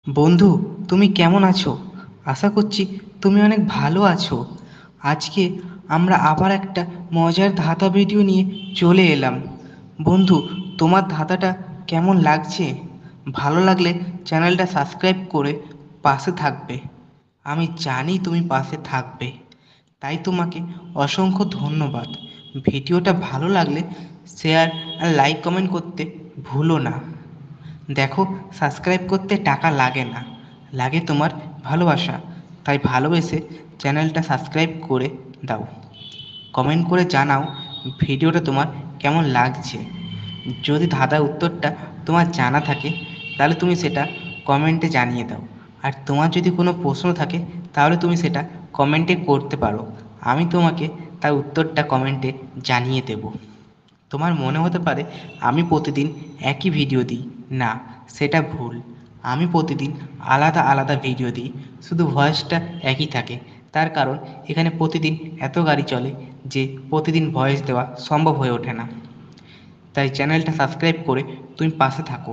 বন্ধু, তুমি কেমন আছো? আশা করছি তুমি অনেক ভালো আছো। আজকে আমরা আবার একটা মজার ধাঁধা ভিডিও নিয়ে চলে এলাম। বন্ধু, তোমার ধাঁধাটা কেমন লাগছে? ভালো লাগলে চ্যানেলটা সাবস্ক্রাইব করে পাশে থাকবে। আমি জানি তুমি পাশে থাকবে, তাই তোমাকে অসংখ্য ধন্যবাদ। ভিডিওটা ভালো লাগলে শেয়ার আর লাইক কমেন্ট করতে ভুলো না। দেখো, সাবস্ক্রাইব করতে টাকা লাগে না, লাগে তোমার ভালোবাসা। তাই ভালোবেসে চ্যানেলটা সাবস্ক্রাইব করে দাও। কমেন্ট করে জানাও ভিডিওটা তোমার কেমন লাগছে। যদি ধাঁধার উত্তরটা তোমার জানা থাকে তাহলে তুমি সেটা কমেন্টে জানিয়ে দাও। আর তোমার যদি কোনো প্রশ্ন থাকে তাহলে তুমি সেটা কমেন্টে করতে পারো। আমি তোমাকে তার উত্তরটা কমেন্টে জানিয়ে দেব। তোমার মনে হতে পারে আমি প্রতিদিন একই ভিডিও দিই। না, সেটা ভুল। আমি প্রতিদিন আলাদা আলাদা ভিডিও দিই, শুধু ভয়েসটা একই থাকে। তার কারণ এখানে প্রতিদিন এত গাড়ি চলে যে প্রতিদিন ভয়েস দেওয়া সম্ভব হয়ে ওঠে না। তাই চ্যানেলটা সাবস্ক্রাইব করে তুমি পাশে থাকো।